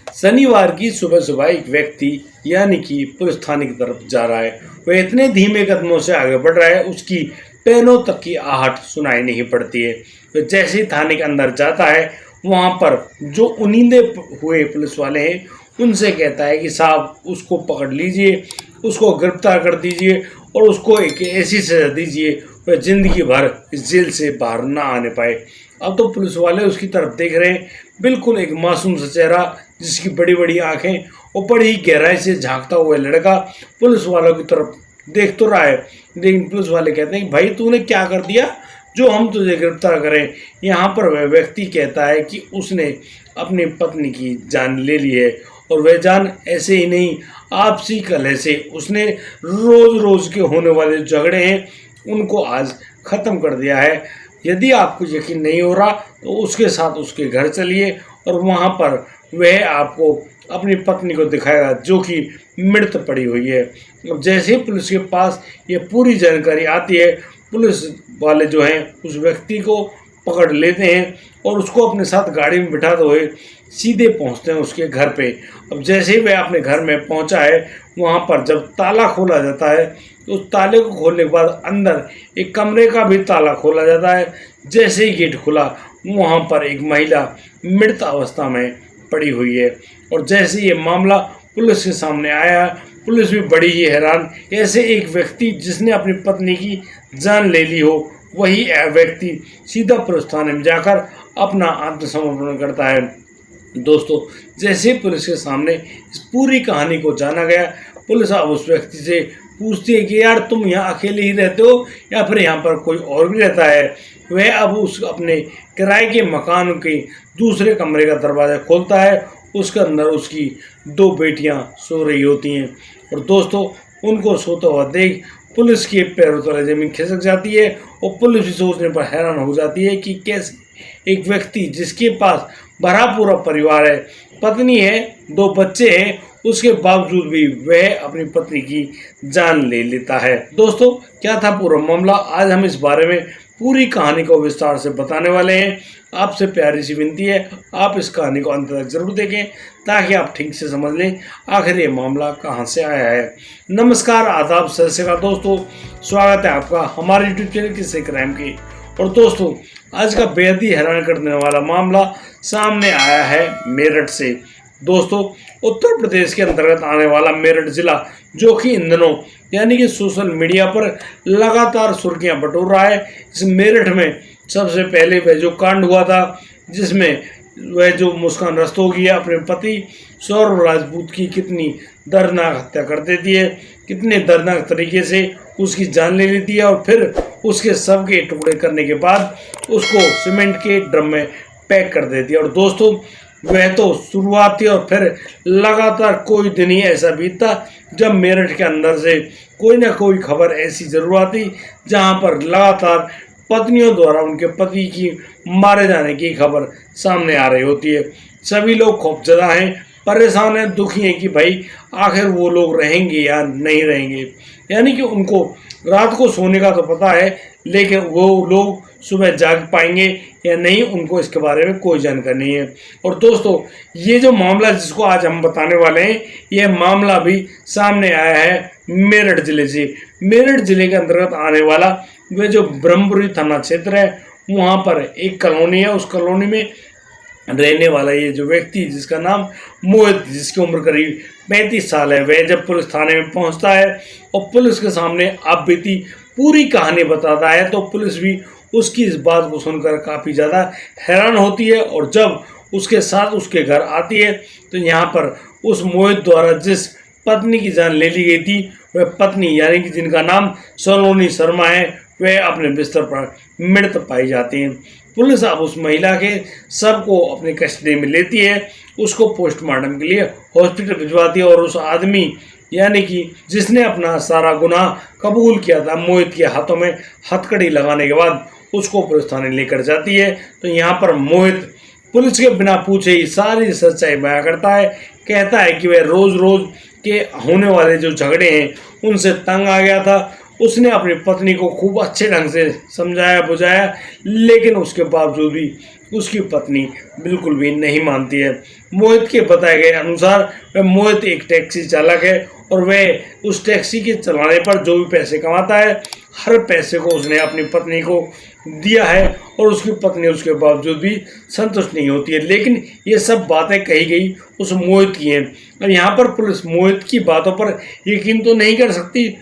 शनिवार की सुबह सुबह एक व्यक्ति यानी कि पुलिस थाने की तरफ जा रहा है। वह इतने धीमे कदमों से आगे बढ़ रहा है, उसकी पैरों तक की आहट सुनाई नहीं पड़ती है। वह जैसे ही थाने के अंदर जाता है, वहां पर जो उनींदे हुए पुलिस वाले हैं उनसे कहता है कि साहब उसको पकड़ लीजिए, उसको गिरफ्तार कर दीजिए और उसको एक ऐसी सजा दीजिए वह जिंदगी भर इस जेल से बाहर ना आने पाए। अब तो पुलिस वाले उसकी तरफ देख रहे हैं, बिल्कुल एक मासूम सा चेहरा, जिसकी बड़ी बड़ी आंखें और बड़ी ही गहराई से झांकता हुआ लड़का पुलिस वालों की तरफ देख तो रहा है। लेकिन पुलिस वाले कहते हैं कि भाई तूने क्या कर दिया जो हम तुझे गिरफ्तार करें। यहाँ पर वह व्यक्ति कहता है कि उसने अपनी पत्नी की जान ले ली है, और वह जान ऐसे ही नहीं, आपसी कलह से उसने रोज रोज के होने वाले झगड़े हैं उनको आज खत्म कर दिया है। यदि आपको यकीन नहीं हो रहा तो उसके साथ उसके घर चलिए और वहां पर वह आपको अपनी पत्नी को दिखाएगा जो कि मृत पड़ी हुई है। अब जैसे ही पुलिस के पास ये पूरी जानकारी आती है, पुलिस वाले जो हैं उस व्यक्ति को पकड़ लेते हैं और उसको अपने साथ गाड़ी में बिठाते हुए सीधे पहुंचते हैं उसके घर पे। अब जैसे ही वह अपने घर में पहुंचा है, वहां पर जब ताला खोला जाता है तो उस ताले को खोलने के बाद अंदर एक कमरे का भी ताला खोला जाता है। जैसे ही गेट खुला, वहां पर एक महिला मृत अवस्था में पड़ी हुई है। और जैसे ये मामला पुलिस के सामने आया, पुलिस भी बड़ी ही हैरान, ऐसे एक व्यक्ति जिसने अपनी पत्नी की जान ले ली हो, वही व्यक्ति सीधा पुलिस थाने में जाकर अपना आत्मसमर्पण करता है। दोस्तों, जैसे पुलिस के सामने इस पूरी कहानी को जाना गया, पुलिस अब उस व्यक्ति से पूछती है कि यार तुम यहाँ अकेले ही रहते हो या फिर यहाँ पर कोई और भी रहता है। वह अब उस अपने किराए के मकान के दूसरे कमरे का दरवाज़ा खोलता है। उसके अंदर उसकी 2 बेटियां सो रही होती हैं, और दोस्तों उनको सोता हुआ देख पुलिस के पैरों तले जमीन खिसक जाती है और पुलिस भी सोचने पर हैरान हो जाती है कि कैसे एक व्यक्ति जिसके पास भरा पूरा परिवार है, पत्नी है, 2 बच्चे हैं, उसके बावजूद भी वह अपनी पत्नी की जान ले लेता है। दोस्तों, क्या था पूरा मामला, आज हम इस बारे में पूरी कहानी को विस्तार से बताने वाले हैं। आपसे प्यारी सी विनती है, आप इस कहानी को अंत तक जरूर देखें ताकि आप ठीक से समझ लें आखिर ये मामला कहां से आया है। नमस्कार, आदाब, सत श्री अकाल दोस्तों, स्वागत है आपका हमारे यूट्यूब चैनल किस्से क्राइम की। और दोस्तों, आज का बेहद ही हैरान कर देने वाला मामला सामने आया है मेरठ से। दोस्तों, उत्तर प्रदेश के अंतर्गत आने वाला मेरठ जिला, जो कि इन दिनों यानी कि सोशल मीडिया पर लगातार सुर्खियां बटोर रहा है। इस मेरठ में सबसे पहले वह जो कांड हुआ था, जिसमें वह जो मुस्कान रस्तोगी है अपने पति सौरभ राजपूत की कितनी दर्दनाक हत्या कर देती है, कितने दर्दनाक तरीके से उसकी जान ले लेती है, और फिर उसके शव के टुकड़े करने के बाद उसको सीमेंट के ड्रम में पैक कर देती है। और दोस्तों, वह तो शुरुआत थी, और फिर लगातार कोई दिन ही ऐसा बीतता जब मेरठ के अंदर से कोई ना कोई खबर ऐसी जरूर आती जहां पर लगातार पत्नियों द्वारा उनके पति की मारे जाने की खबर सामने आ रही होती है। सभी लोग खौफजदा हैं, परेशान हैं, दुखी हैं कि भाई आखिर वो लोग रहेंगे या नहीं रहेंगे। यानी कि उनको रात को सोने का तो पता है, लेकिन वो लोग सुबह जाग पाएंगे या नहीं, उनको इसके बारे में कोई जानकारी नहीं है। और दोस्तों, ये जो मामला जिसको आज हम बताने वाले हैं, यह मामला भी सामने आया है मेरठ जिले से। मेरठ जिले के अंतर्गत आने वाला वह जो ब्रह्मपुरी थाना क्षेत्र है, वहाँ पर एक कॉलोनी है। उस कॉलोनी में रहने वाला ये जो व्यक्ति, जिसका नाम मोहित, जिसकी उम्र करीब 35 साल है, वह जब पुलिस थाने में पहुंचता है और पुलिस के सामने आप बीती पूरी कहानी बताता है, तो पुलिस भी उसकी इस बात को सुनकर काफ़ी ज़्यादा हैरान होती है। और जब उसके साथ उसके घर आती है, तो यहाँ पर उस मोहित द्वारा जिस पत्नी की जान ले ली गई थी, वह पत्नी यानी कि जिनका नाम सलोनी शर्मा है, वह अपने बिस्तर पर मृत पाई जाती हैं। पुलिस अब उस महिला के शव को अपनी कस्टडी में लेती है, उसको पोस्टमार्टम के लिए हॉस्पिटल भिजवाती है, और उस आदमी यानी कि जिसने अपना सारा गुनाह कबूल किया था, मोहित के हाथों में हथकड़ी लगाने के बाद उसको पुलिस थाने लेकर जाती है। तो यहाँ पर मोहित पुलिस के बिना पूछे ही सारी सच्चाई बयां करता है। कहता है कि वह रोज रोज के होने वाले जो झगड़े हैं उनसे तंग आ गया था। उसने अपनी पत्नी को खूब अच्छे ढंग से समझाया बुझाया, लेकिन उसके बावजूद भी उसकी पत्नी बिल्कुल भी नहीं मानती है। मोहित के बताए गए अनुसार वह मोहित एक टैक्सी चालक है और वह उस टैक्सी के चलाने पर जो भी पैसे कमाता है, हर पैसे को उसने अपनी पत्नी को दिया है और उसकी पत्नी उसके बावजूद भी संतुष्ट नहीं होती है। लेकिन ये सब बातें कही गई उस मोहित की हैं। अब यहाँ पर पुलिस मोहित की बातों पर यकीन तो नहीं कर सकती,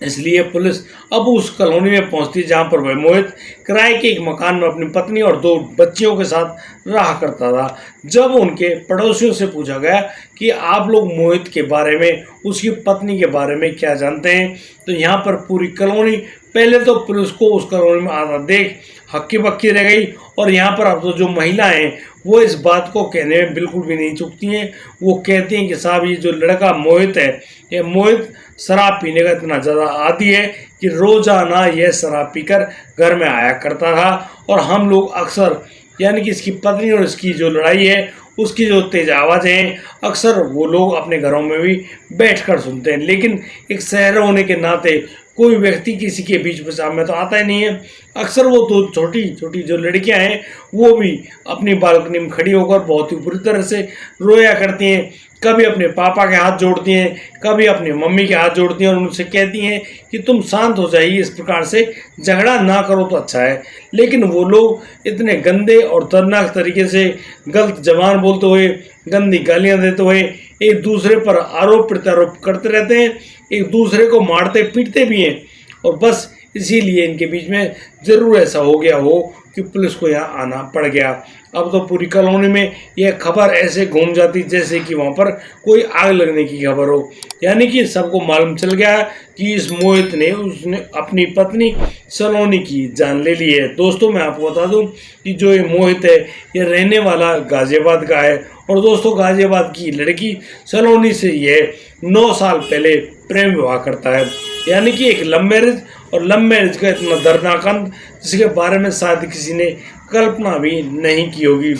इसलिए पुलिस अब उस कॉलोनी में पहुंचती है जहां पर वह मोहित किराए के एक मकान में अपनी पत्नी और 2 बच्चियों के साथ रहा करता था। जब उनके पड़ोसियों से पूछा गया कि आप लोग मोहित के बारे में, उसकी पत्नी के बारे में क्या जानते हैं, तो यहाँ पर पूरी कॉलोनी, पहले तो पुलिस को उस कॉलोनी में आता देख हक्की बक्की रह गई और यहाँ पर अब तो जो महिलाएं वो इस बात को कहने में बिल्कुल भी नहीं चूकती हैं। वो कहती हैं कि साहब ये जो लड़का मोहित है, ये मोहित शराब पीने का इतना ज़्यादा आदी है कि रोज़ाना यह शराब पीकर घर में आया करता था और हम लोग अक्सर, यानी कि इसकी पत्नी और इसकी जो लड़ाई है उसकी जो तेज आवाज़ें हैं अक्सर वो लोग अपने घरों में भी बैठकर सुनते हैं। लेकिन एक शहर होने के नाते कोई व्यक्ति किसी के बीच बचाव में तो आता ही नहीं है। अक्सर वो 2 छोटी छोटी जो लड़कियां हैं वो भी अपनी बालकनी में खड़ी होकर बहुत ही बुरी तरह से रोया करती हैं। कभी अपने पापा के हाथ जोड़ती हैं, कभी अपनी मम्मी के हाथ जोड़ती हैं और उनसे कहती हैं कि तुम शांत हो जाइए, इस प्रकार से झगड़ा ना करो तो अच्छा है। लेकिन वो लोग इतने गंदे और दर्दनाक तरीके से गलत जबान बोलते हुए, गंदी गालियां देते हुए एक दूसरे पर आरोप प्रत्यारोप करते रहते हैं, एक दूसरे को मारते पीटते भी हैं और बस इसीलिए इनके बीच में ज़रूर ऐसा हो गया हो कि पुलिस को यहाँ आना पड़ गया। अब तो पूरी कॉलोनी में यह खबर ऐसे घूम जाती जैसे कि वहाँ पर कोई आग लगने की खबर हो, यानी कि सबको मालूम चल गया कि इस मोहित ने उसने अपनी पत्नी सलोनी की जान ले ली है। दोस्तों मैं आपको बता दूं कि जो ये मोहित है ये रहने वाला गाजियाबाद का है और दोस्तों गाजियाबाद की लड़की सलोनी से यह 9 साल पहले प्रेम विवाह करता है, यानी कि एक लव मैरिज। और लव मैरिज का इतना दर्दनाक अंत जिसके बारे में शायद किसी ने कल्पना भी नहीं की होगी।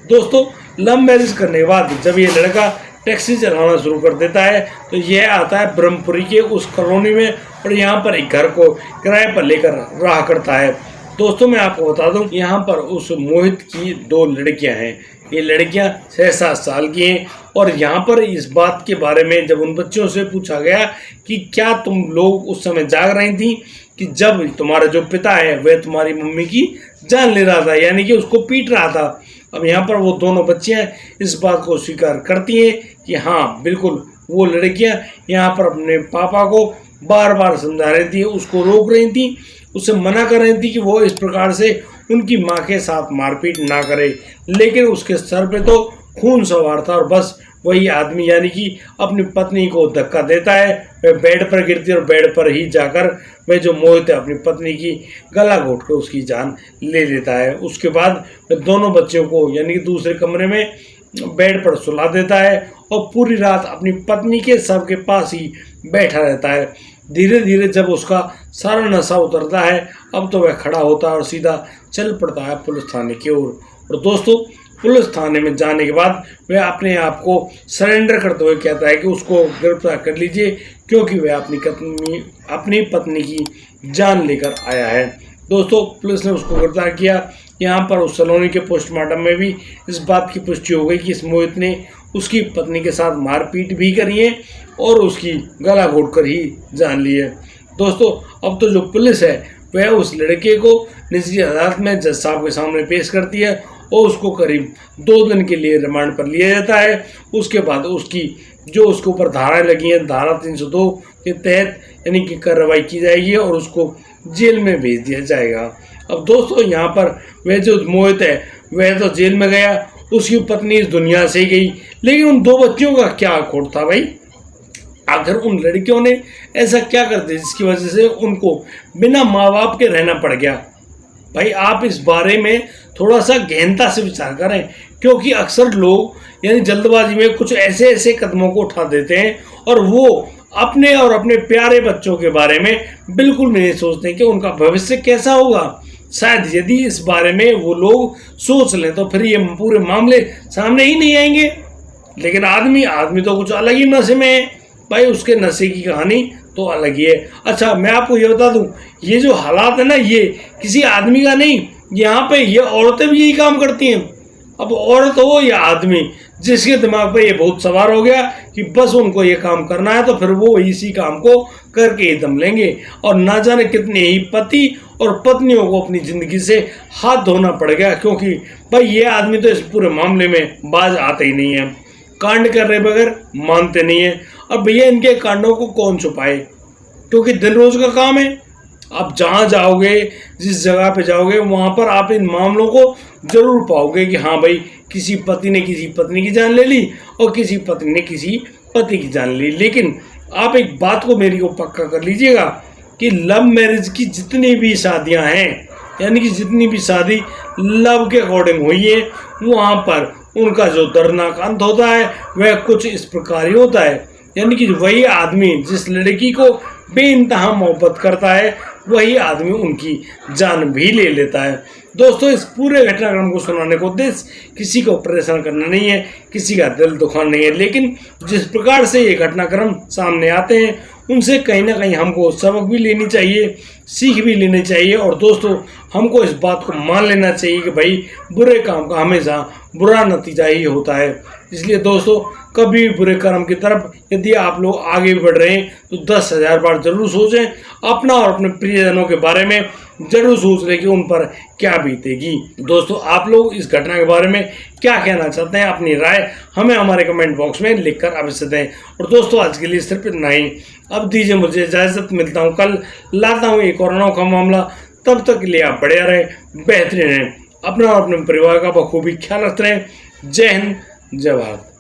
दोस्तों लव मैरिज करने के बाद जब ये लड़का टैक्सी चलाना शुरू कर देता है तो यह आता है ब्रह्मपुरी के उस कॉलोनी में और यहाँ पर एक घर को किराए पर लेकर रहा करता है। दोस्तों मैं आपको बता दूं यहाँ पर उस मोहित की 2 लड़कियां हैं। ये लड़कियां 6-7 साल की हैं और यहाँ पर इस बात के बारे में जब उन बच्चों से पूछा गया कि क्या तुम लोग उस समय जाग रही थी कि जब तुम्हारा जो पिता है वह तुम्हारी मम्मी की जान ले रहा था, यानी कि उसको पीट रहा था। अब यहाँ पर वो दोनों बच्चियाँ इस बात को स्वीकार करती हैं कि हाँ बिल्कुल वो लड़कियाँ यहाँ पर अपने पापा को बार बार समझा रही थी, उसको रोक रही थी, उससे मना कर रही थी कि वो इस प्रकार से उनकी माँ के साथ मारपीट ना करे। लेकिन उसके सर पे तो खून सवार था और बस वही आदमी यानी कि अपनी पत्नी को धक्का देता है, वह बेड पर गिरती है और बेड पर ही जाकर वह जो मोहित है अपनी पत्नी की गला घोट कर उसकी जान ले लेता है। उसके बाद वह दोनों बच्चों को यानी कि दूसरे कमरे में बेड पर सुला देता है और पूरी रात अपनी पत्नी के शव के पास ही बैठा रहता है। धीरे धीरे जब उसका सारा नशा उतरता है अब तो वह खड़ा होता है और सीधा चल पड़ता है पुलिस थाने की ओर। और दोस्तों पुलिस थाने में जाने के बाद वह अपने आप को सरेंडर करते हुए कहता है कि उसको गिरफ्तार कर लीजिए क्योंकि वह अपनी पत्नी की जान लेकर आया है। दोस्तों पुलिस ने उसको गिरफ्तार किया। यहाँ पर उस सलोनी के पोस्टमार्टम में भी इस बात की पुष्टि हो गई कि इस मोहित ने उसकी पत्नी के साथ मारपीट भी करी है और उसकी गला घोटकर ही जान ली है। दोस्तों अब तो जो पुलिस है वह उस लड़के को निचली अदालत में जज साहब के सामने पेश करती है और उसको करीब 2 दिन के लिए रिमांड पर लिया जाता है। उसके बाद उसकी जो उसके ऊपर धाराएं लगी हैं धारा 302 के तहत यानी कि कार्रवाई की जाएगी और उसको जेल में भेज दिया जाएगा। अब दोस्तों यहाँ पर वह जो मोहित है वह तो जेल में गया, उसकी पत्नी इस दुनिया से ही गई, लेकिन उन 2 बच्चियों का क्या खोट था भाई? आखिर उन लड़कियों ने ऐसा क्या कर दिया जिसकी वजह से उनको बिना माँ बाप के रहना पड़ गया? भाई आप इस बारे में थोड़ा सा गहनता से विचार करें क्योंकि अक्सर लोग यानी जल्दबाजी में कुछ ऐसे कदमों को उठा देते हैं और वो अपने और अपने प्यारे बच्चों के बारे में बिल्कुल नहीं सोचते कि उनका भविष्य कैसा होगा। शायद यदि इस बारे में वो लोग सोच लें तो फिर ये पूरे मामले सामने ही नहीं आएंगे। लेकिन आदमी तो कुछ अलग ही नशे में है भाई, उसके नशे की कहानी तो अलग ही है। अच्छा मैं आपको ये बता दूं ये जो हालात है ना ये किसी आदमी का नहीं यहाँ पे ये औरतें भी यही काम करती हैं। अब औरत हो या आदमी, जिसके दिमाग पे ये बहुत सवार हो गया कि बस उनको ये काम करना है, तो फिर वो इसी काम को करके ही दम लेंगे। और ना जाने कितने ही पति और पत्नियों को अपनी जिंदगी से हाथ धोना पड़ गया, क्योंकि भाई ये आदमी तो इस पूरे मामले में बाज आते ही नहीं है, कांड कर रहे बगैर मानते नहीं है। अब भैया इनके कांडों को कौन छुपाए, क्योंकि दिन रोज का काम है। आप जहाँ जाओगे, जिस जगह पे जाओगे, वहाँ पर आप इन मामलों को जरूर पाओगे कि हाँ भाई, किसी पति ने किसी पत्नी की जान ले ली और किसी पत्नी ने किसी पति की जान ली। लेकिन आप एक बात को मेरी को पक्का कर लीजिएगा कि लव मैरिज की जितनी भी शादियां हैं, यानी कि जितनी भी शादी लव के अकॉर्डिंग हुई है, वहाँ पर उनका जो दर्दनाक अंत होता है वह कुछ इस प्रकार ही होता है। यानी कि वही आदमी जिस लड़की को बेइंतहा मोहब्बत करता है, वही आदमी उनकी जान भी ले लेता है। दोस्तों, इस पूरे घटनाक्रम को सुनाने का उद्देश्य किसी को परेशान करना नहीं है, किसी का दिल दुखाना नहीं है, लेकिन जिस प्रकार से ये घटनाक्रम सामने आते हैं उनसे कहीं ना कहीं हमको सबक भी लेनी चाहिए, सीख भी लेनी चाहिए। और दोस्तों, हमको इस बात को मान लेना चाहिए कि भाई बुरे काम का हमेशा बुरा नतीजा ही होता है। इसलिए दोस्तों, कभी भी बुरे कर्म की तरफ यदि आप लोग आगे बढ़ रहे हैं तो 10,000 बार जरूर सोचें, अपना और अपने प्रियजनों के बारे में जरूर सोच लें कि उन पर क्या बीतेगी। दोस्तों, आप लोग इस घटना के बारे में क्या कहना चाहते हैं, अपनी राय हमें हमारे कमेंट बॉक्स में लिखकर अवश्य दें। और दोस्तों, आज के लिए सिर्फ इतना ही। अब दीजिए मुझे इजाजत, मिलता हूँ कल, लाता हूँ एक और अनोखा मामला। तब तक के लिए आप बढ़िया रहें, बेहतरीन रहें, अपना और अपने परिवार का बखूबी ख्याल रखते रहें। जय हिंद, जय भारत।